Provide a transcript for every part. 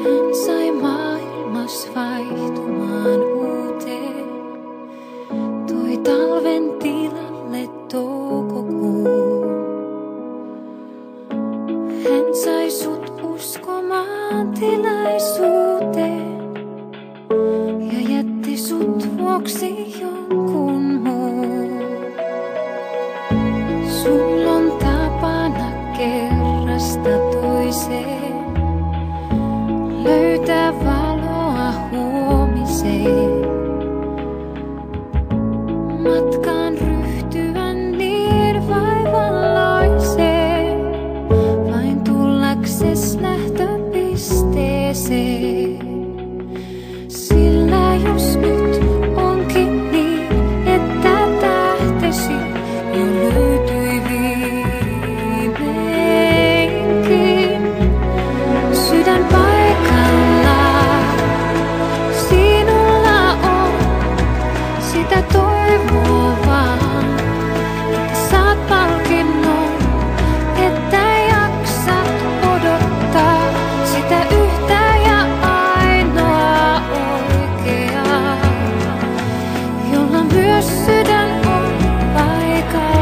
Hän sai maailmas vaihtumaan uuteen, toi talven tilalle toukokuun. Hän sai sut uskomaan tilaisuuteen ja jätti sut vuoksi jonkun muun. Sul on tapana kerrasta toiseen löytää valoa huomiseen. Matkaan ryhtyä niin vaivalloiseen, vain tullakses lähtöpisteeseen. Sillä jos nyt onkin niin, että tähtesi jo löytyi viimeinkin. Sydän paikallaan, sinulla on sitä toivoa vaan, että saat palkinnon, että jaksat odottaa sitä yhtä ja ainoa oikeaa, jolla myös sydän on paikallaan.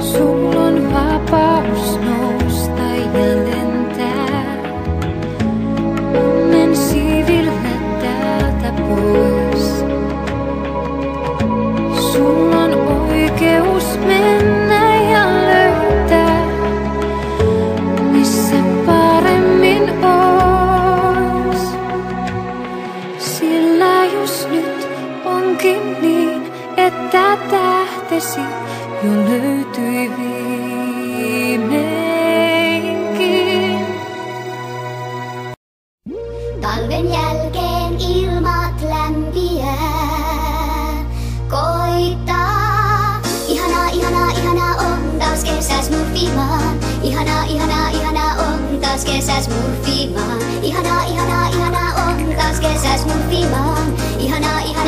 Sul on vapaus nousta ja lentää onnen siivillä täältä pois. Sul on oikeus mennä ja löytää, missä paremmin ois. Sillä jos nyt onkin niin, että tähtesi jo löytyi viimeinkin. Talven jälkeen ilmat lämpiää, koittaa. Ihanaa, ihanaa, ihanaa on taas kesä smurfimaan. Ihanaa, ihanaa, ihanaa on taas kesä smurfimaan. Ihanaa, ihanaa, ihanaa on taas kesä smurfimaan. Ihanaa, ihanaa.